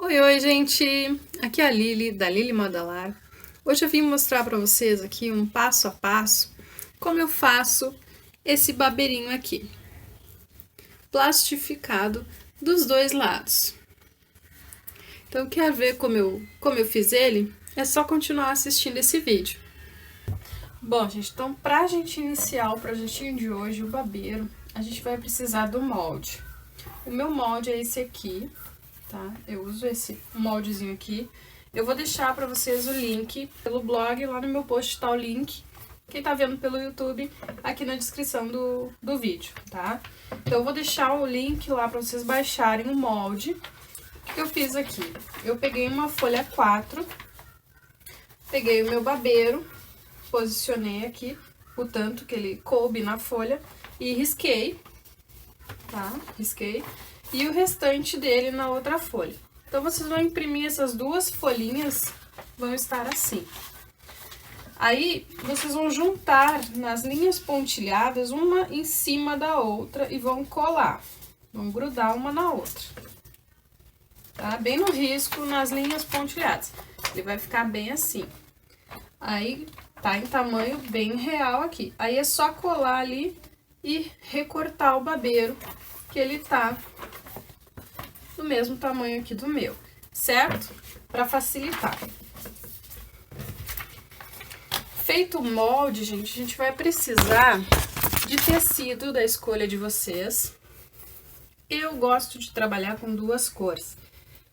Oi, oi, gente! Aqui é a Lili, da Lili Modelar. Hoje eu vim mostrar para vocês aqui um passo a passo como eu faço esse babeirinho aqui, plastificado dos dois lados. Então, quer ver como eu fiz ele? É só continuar assistindo esse vídeo. Bom, gente, então pra gente iniciar o projetinho de hoje, o babeiro, a gente vai precisar do molde. O meu molde é esse aqui, tá? Eu uso esse moldezinho aqui. Eu vou deixar pra vocês o link pelo blog, lá no meu post tá o link. Quem tá vendo pelo YouTube, aqui na descrição do vídeo, tá? Então eu vou deixar o link lá pra vocês baixarem o molde. O que eu fiz aqui? Eu peguei uma folha 4, peguei o meu babeiro, posicionei aqui o tanto que ele coube na folha e risquei, tá? Risquei. E o restante dele na outra folha. Então, vocês vão imprimir essas duas folhinhas, vão estar assim. Aí, vocês vão juntar nas linhas pontilhadas, uma em cima da outra, e vão colar. Vão grudar uma na outra. Tá? Bem no risco, nas linhas pontilhadas. Ele vai ficar bem assim. Aí, tá em tamanho bem real aqui. Aí, é só colar ali e recortar o babeiro, que ele tá do mesmo tamanho aqui do meu, certo? Para facilitar. Feito o molde, gente, a gente vai precisar de tecido da escolha de vocês. Eu gosto de trabalhar com duas cores.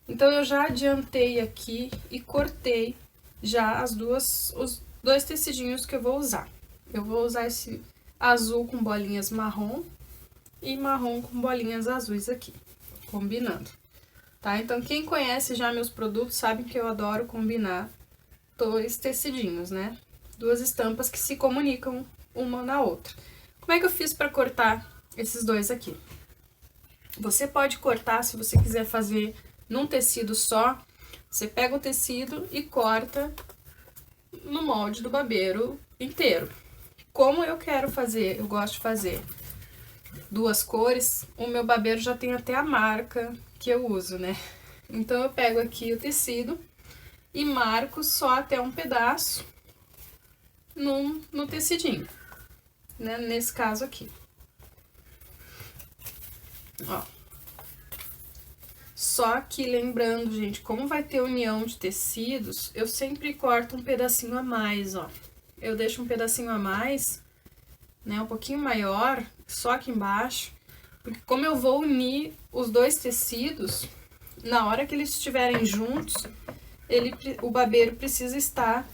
Então, eu já adiantei aqui e cortei já os dois tecidinhos que eu vou usar. Eu vou usar esse azul com bolinhas marrom e marrom com bolinhas azuis aqui, combinando. Tá? Então, quem conhece já meus produtos sabe que eu adoro combinar dois tecidinhos, né? Duas estampas que se comunicam uma na outra. Como é que eu fiz para cortar esses dois aqui? Você pode cortar, se você quiser fazer num tecido só, você pega o tecido e corta no molde do babeiro inteiro. Como eu quero fazer, eu gosto de fazer duas cores, o meu babeiro já tem até a marca que eu uso, né? Então, eu pego aqui o tecido e marco só até um pedaço no tecidinho, né? Nesse caso aqui. Ó. Só que lembrando, gente, como vai ter união de tecidos, eu sempre corto um pedacinho a mais, ó. Eu deixo um pedacinho a mais, né? Um pouquinho maior, só aqui embaixo. Porque como eu vou unir os dois tecidos, na hora que eles estiverem juntos, o babeiro precisa estar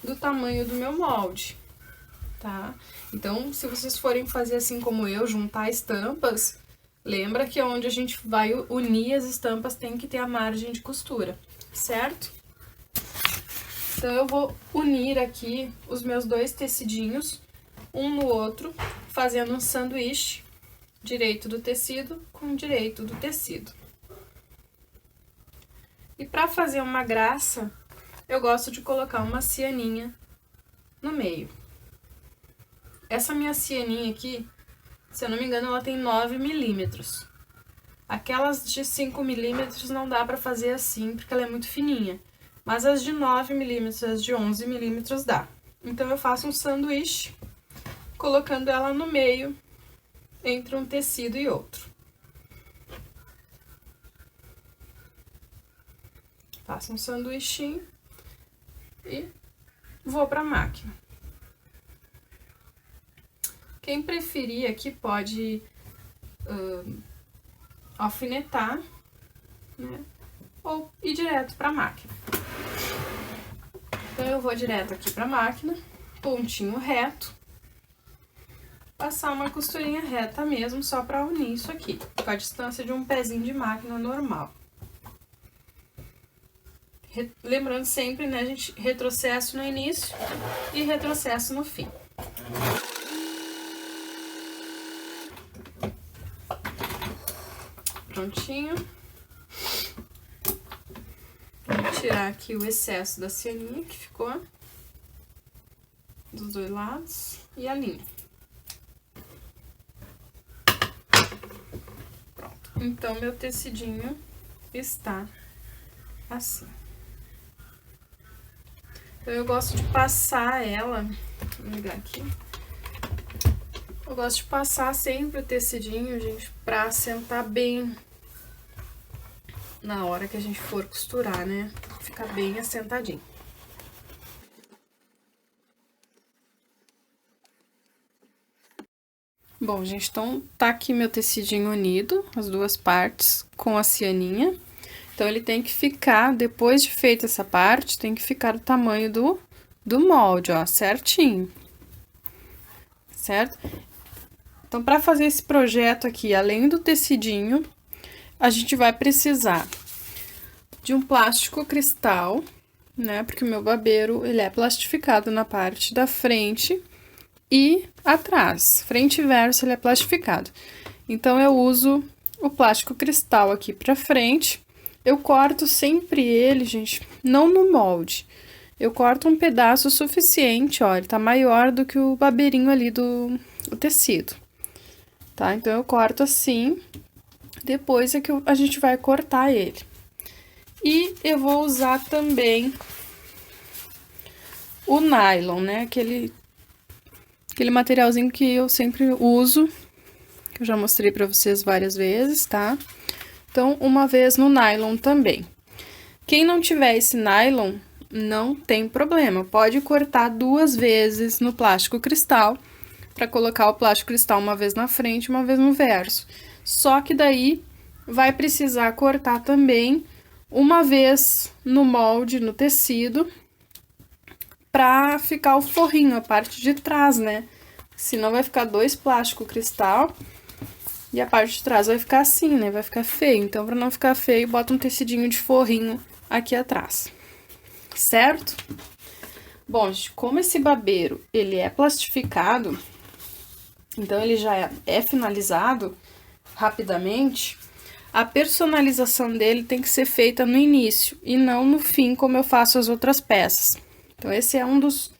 do tamanho do meu molde, tá? Então, se vocês forem fazer assim como eu, juntar estampas, lembra que onde a gente vai unir as estampas tem que ter a margem de costura, certo? Então, eu vou unir aqui os meus dois tecidinhos, um no outro, fazendo um sanduíche, direito do tecido com direito do tecido. E para fazer uma graça, eu gosto de colocar uma cianinha no meio. Essa minha cianinha aqui, se eu não me engano, ela tem 9 milímetros. Aquelas de 5 milímetros não dá para fazer assim, porque ela é muito fininha. Mas as de 9 milímetros, as de 11 milímetros dá. Então, eu faço um sanduíche, colocando ela no meio, entre um tecido e outro. Faço um sanduichinho e vou pra máquina. Quem preferir aqui pode alfinetar, né? Ou ir direto pra máquina. Então, eu vou direto aqui pra máquina, pontinho reto. Passar uma costurinha reta mesmo, só pra unir isso aqui, com a distância de um pezinho de máquina normal. Lembrando sempre, né, gente, retrocesso no início e retrocesso no fim. Prontinho. Vou tirar aqui o excesso da cianinha que ficou dos dois lados e a linha. Então, meu tecidinho está assim. Então, eu gosto de passar ela, vou ligar aqui. Eu gosto de passar sempre o tecidinho, gente, pra assentar bem na hora que a gente for costurar, né? Ficar bem assentadinho. Bom, gente, então tá aqui meu tecidinho unido, as duas partes, com a cianinha. Então, ele tem que ficar, depois de feita essa parte, tem que ficar o tamanho do molde, ó, certinho. Certo? Então, para fazer esse projeto aqui, além do tecidinho, a gente vai precisar de um plástico cristal, né? Porque o meu babeiro, ele é plastificado na parte da frente e atrás. Frente e verso, ele é plastificado. Então, eu uso o plástico cristal aqui pra frente. Eu corto sempre ele, gente, não no molde. Eu corto um pedaço suficiente, ó, ele tá maior do que o babeirinho ali do tecido. Tá? Então, eu corto assim, depois é que a gente vai cortar ele. E eu vou usar também o nylon, né? Aquele materialzinho que eu sempre uso, que eu já mostrei pra vocês várias vezes, tá? Então, uma vez no nylon também. Quem não tiver esse nylon, não tem problema. Pode cortar 2 vezes no plástico cristal, para colocar o plástico cristal uma vez na frente e uma vez no verso. Só que daí, vai precisar cortar também uma vez no molde, no tecido, pra ficar o forrinho, a parte de trás, né? Senão vai ficar 2 plástico cristal e a parte de trás vai ficar assim, né? Vai ficar feio. Então, pra não ficar feio, bota um tecidinho de forrinho aqui atrás. Certo? Bom, gente, como esse babeiro, ele é plastificado, então ele já é finalizado rapidamente, a personalização dele tem que ser feita no início e não no fim, como eu faço as outras peças. Então, esse é um dos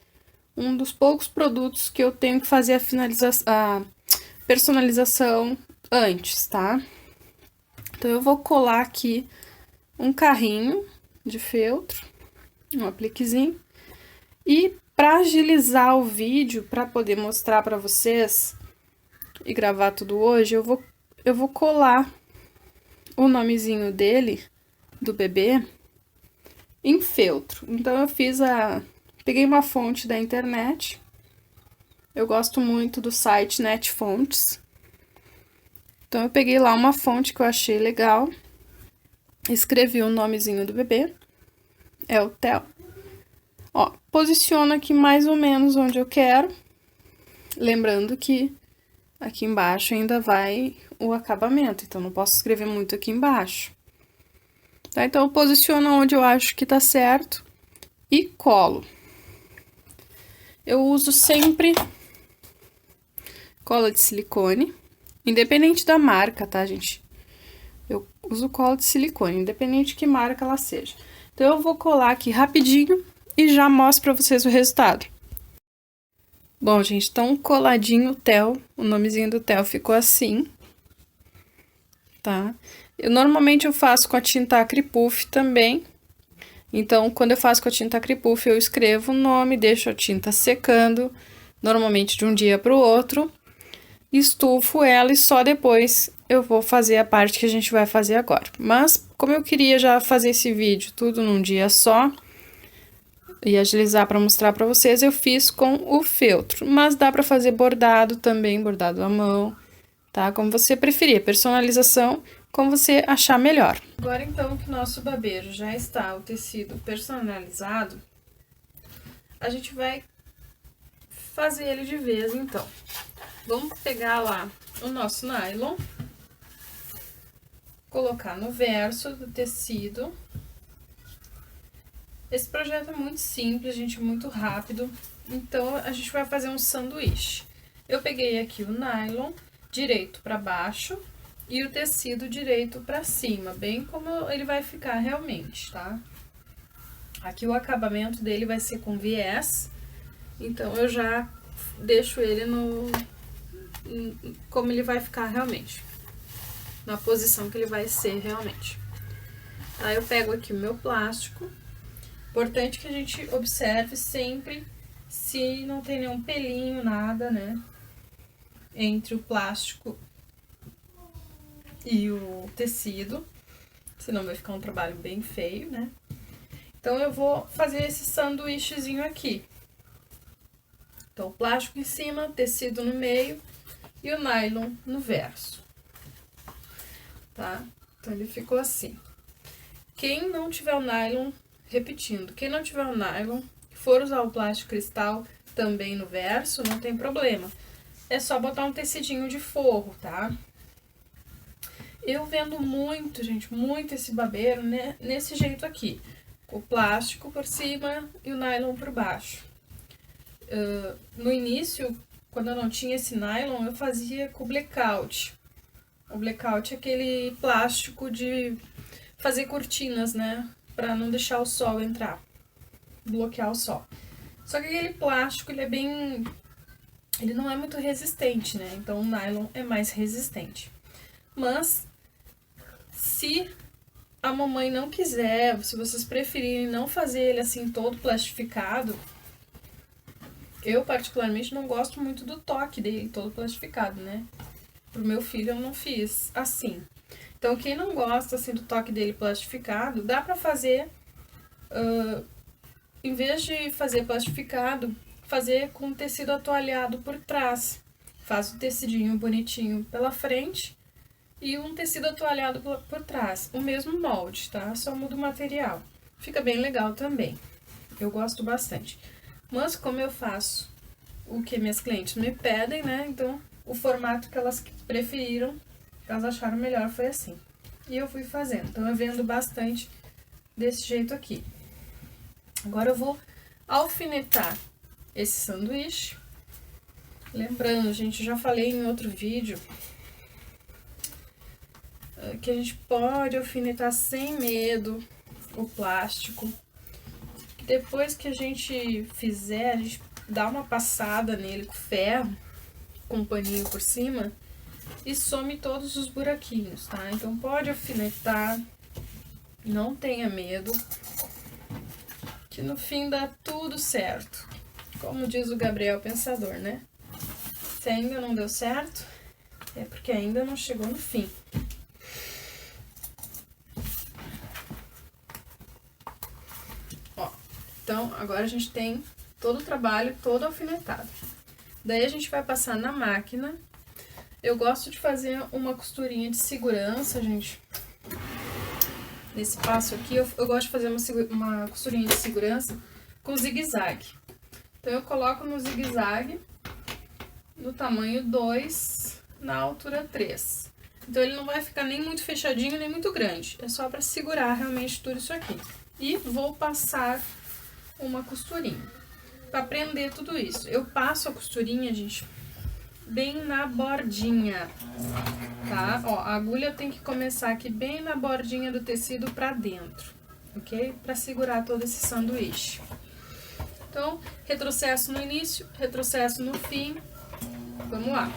poucos produtos que eu tenho que fazer a personalização antes, tá? Então, eu vou colar aqui um carrinho de feltro, um apliquezinho, e para agilizar o vídeo, para poder mostrar para vocês e gravar tudo hoje, eu vou colar o nomezinho dele, do bebê, em feltro. Então, eu peguei uma fonte da internet, eu gosto muito do site Netfontes. Então, eu peguei lá uma fonte que eu achei legal, escrevi o nomezinho do bebê, é o Theo. Ó, posiciono aqui mais ou menos onde eu quero, lembrando que aqui embaixo ainda vai o acabamento, então não posso escrever muito aqui embaixo. Tá? Então, eu posiciono onde eu acho que tá certo e colo. Eu uso sempre cola de silicone, independente da marca, tá, gente? Eu uso cola de silicone, independente de que marca ela seja. Então, eu vou colar aqui rapidinho e já mostro pra vocês o resultado. Bom, gente, então coladinho o Theo, o nomezinho do Theo ficou assim, tá? Normalmente eu faço com a tinta Acripuff também. Então, quando eu faço com a tinta Acripuff, eu escrevo o nome, deixo a tinta secando, normalmente de um dia para o outro, estufo ela e só depois eu vou fazer a parte que a gente vai fazer agora. Mas, como eu queria já fazer esse vídeo tudo num dia só e agilizar para mostrar para vocês, eu fiz com o feltro. Mas dá para fazer bordado também, bordado à mão, tá? Como você preferir, personalização, como você achar melhor. Agora, então, que o nosso babeiro já está o tecido personalizado, a gente vai fazer ele de vez, então. Vamos pegar lá o nosso nylon, colocar no verso do tecido. Esse projeto é muito simples, gente, muito rápido, então a gente vai fazer um sanduíche. Eu peguei aqui o nylon direito para baixo e o tecido direito para cima, bem como ele vai ficar realmente, tá? Aqui o acabamento dele vai ser com viés, então eu já deixo ele como ele vai ficar realmente, na posição que ele vai ser realmente. Aí eu pego aqui o meu plástico. Importante que a gente observe sempre se não tem nenhum pelinho, nada, né? Entre o plástico e o tecido, senão vai ficar um trabalho bem feio, né? Então, eu vou fazer esse sanduíchezinho aqui. Então, o plástico em cima, tecido no meio e o nylon no verso, tá? Então, ele ficou assim. Quem não tiver o nylon, repetindo, quem não tiver o nylon, for usar o plástico cristal também no verso, não tem problema. É só botar um tecidinho de forro, tá? Eu vendo muito, gente, muito esse babeiro, né, nesse jeito aqui. O plástico por cima e o nylon por baixo. No início, quando eu não tinha esse nylon, eu fazia com o blackout. O blackout é aquele plástico de fazer cortinas, né? Pra não deixar o sol entrar, bloquear o sol. Só que aquele plástico, ele não é muito resistente, né? Então, o nylon é mais resistente. Mas, se a mamãe não quiser, se vocês preferirem não fazer ele assim todo plastificado, eu particularmente não gosto muito do toque dele todo plastificado, né? Pro meu filho eu não fiz assim. Então, quem não gosta assim do toque dele plastificado, dá pra fazer, em vez de fazer plastificado, fazer com tecido atoalhado por trás. Faz o tecidinho bonitinho pela frente e um tecido atoalhado por trás. O mesmo molde, tá? Só muda o material. Fica bem legal também. Eu gosto bastante. Mas como eu faço o que minhas clientes me pedem, né? Então, o formato que elas preferiram, que elas acharam melhor, foi assim. E eu fui fazendo. Então, eu vendo bastante desse jeito aqui. Agora, eu vou alfinetar esse sanduíche. Lembrando, gente, já falei em outro vídeo que a gente pode alfinetar sem medo o plástico. Depois que a gente fizer, a gente dá uma passada nele com ferro, com um paninho por cima, e some todos os buraquinhos, tá? Então, pode alfinetar, não tenha medo, que no fim dá tudo certo. Como diz o Gabriel Pensador, né? Se ainda não deu certo, é porque ainda não chegou no fim. Ó, então, agora a gente tem todo o trabalho todo alfinetado. Daí, a gente vai passar na máquina. Eu gosto de fazer uma costurinha de segurança, gente. Nesse passo aqui, eu gosto de fazer uma costurinha de segurança com zigue-zague. Então, eu coloco no zigue-zague no tamanho 2, na altura 3. Então, ele não vai ficar nem muito fechadinho, nem muito grande. É só para segurar realmente tudo isso aqui. E vou passar uma costurinha para prender tudo isso. Eu passo a costurinha, gente, bem na bordinha, tá? Ó, a agulha tem que começar aqui bem na bordinha do tecido pra dentro, ok? Pra segurar todo esse sanduíche. Então, retrocesso no início, retrocesso no fim. Vamos lá.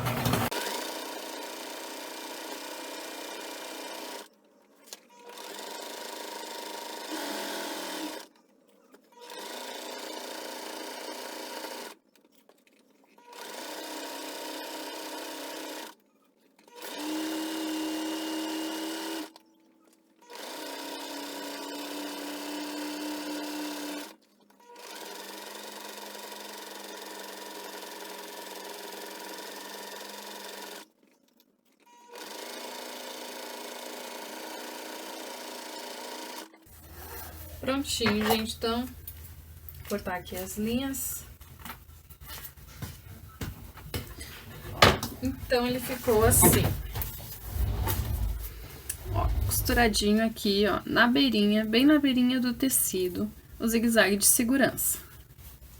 Prontinho, gente. Então, vou cortar aqui as linhas. Então, ele ficou assim. Ó, costuradinho aqui, ó, na beirinha, bem na beirinha do tecido, o zigue-zague de segurança,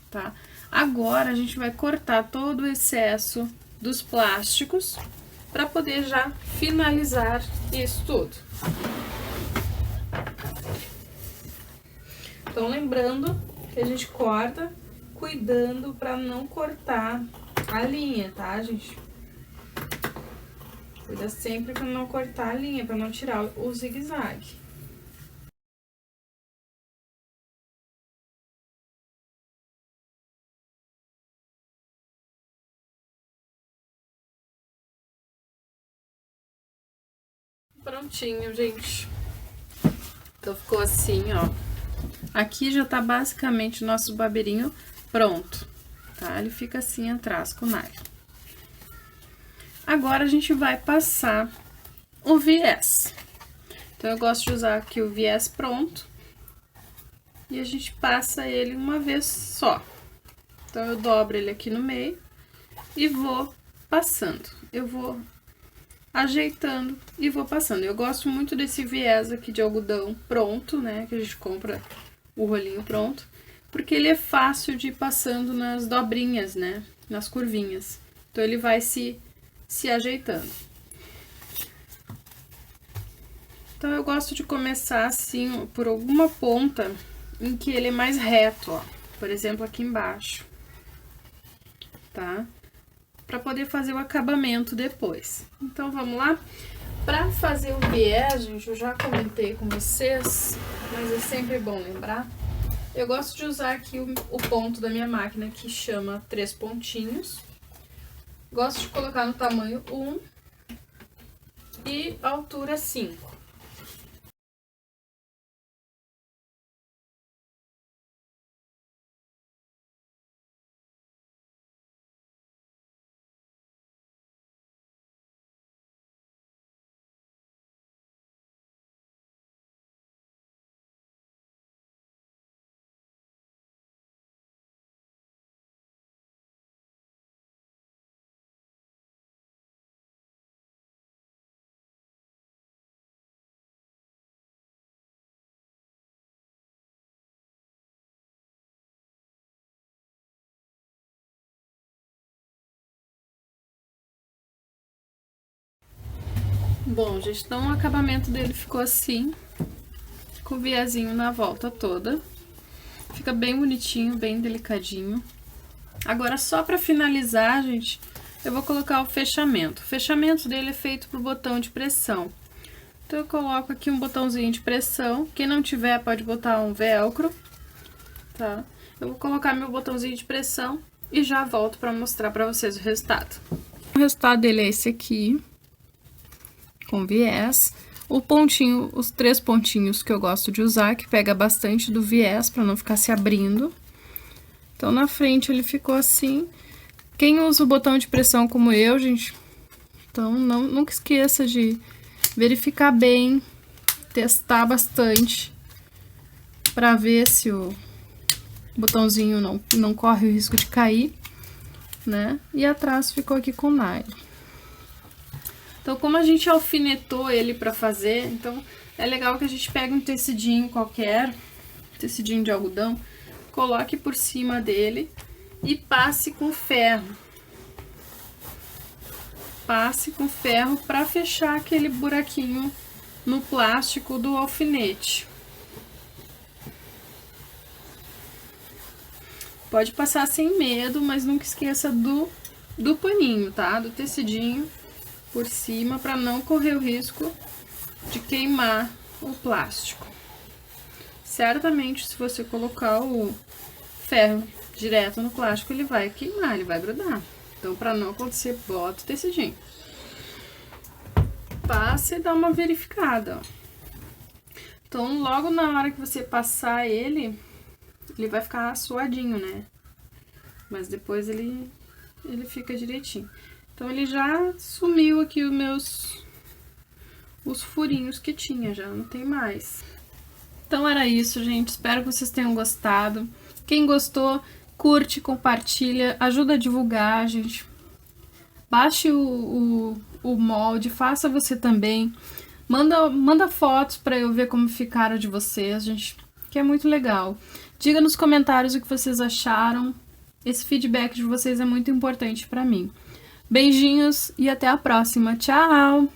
tá? Agora, a gente vai cortar todo o excesso dos plásticos para poder já finalizar isso tudo. Então, lembrando que a gente corta, cuidando para não cortar a linha, tá, gente? Cuida sempre para não cortar a linha, para não tirar o zigue-zague. prontinho, gente. Então ficou assim, ó. Aqui já tá basicamente o nosso babeirinho pronto, tá? Ele fica assim atrás com o nylon. Agora a gente vai passar o viés. Então eu gosto de usar aqui o viés pronto. E a gente passa ele uma vez só. Então eu dobro ele aqui no meio e vou passando. Eu vou ajeitando e vou passando. Eu gosto muito desse viés aqui de algodão pronto, né? Que a gente compra o rolinho pronto. Porque ele é fácil de ir passando nas dobrinhas, né? Nas curvinhas. Então ele vai se ajeitando. Então eu gosto de começar assim por alguma ponta em que ele é mais reto, ó. Por exemplo, aqui embaixo. Tá? Pra poder fazer o acabamento depois. Então, vamos lá? Pra fazer o viés, gente, eu já comentei com vocês, mas é sempre bom lembrar. Eu gosto de usar aqui o ponto da minha máquina, que chama 3 pontinhos. Gosto de colocar no tamanho 1 e altura 5. Bom, gente, então o acabamento dele ficou assim, com o viezinho na volta toda. Fica bem bonitinho, bem delicadinho. Agora, só pra finalizar, gente, eu vou colocar o fechamento. O fechamento dele é feito por botão de pressão. Então, eu coloco aqui um botãozinho de pressão. Quem não tiver, pode botar um velcro, tá? Eu vou colocar meu botãozinho de pressão e já volto pra mostrar pra vocês o resultado. O resultado dele é esse aqui, com viés. O pontinho, os 3 pontinhos que eu gosto de usar, que pega bastante do viés, pra não ficar se abrindo. Então, na frente ele ficou assim. Quem usa o botão de pressão como eu, gente, então nunca esqueça de verificar bem, testar bastante, pra ver se o botãozinho não corre o risco de cair, né? E atrás ficou aqui com nylon. Então, como a gente alfinetou ele pra fazer, então é legal que a gente pegue um tecidinho qualquer, tecidinho de algodão, coloque por cima dele e passe com ferro. Passe com ferro pra fechar aquele buraquinho no plástico do alfinete. Pode passar sem medo, mas nunca esqueça do paninho, tá? Do tecidinho por cima, para não correr o risco de queimar o plástico. Certamente, se você colocar o ferro direto no plástico, ele vai queimar, ele vai grudar. Então, para não acontecer, bota o tecidinho. Passa e dá uma verificada, ó. Então, logo na hora que você passar ele vai ficar suadinho, né? Mas depois ele fica direitinho. Então, ele já sumiu aqui os furinhos que tinha, já não tem mais. Então, era isso, gente. Espero que vocês tenham gostado. Quem gostou, curte, compartilha, ajuda a divulgar, gente. Baixe o molde, faça você também. Manda fotos para eu ver como ficaram de vocês, gente, que é muito legal. Diga nos comentários o que vocês acharam. Esse feedback de vocês é muito importante para mim. Beijinhos e até a próxima. Tchau!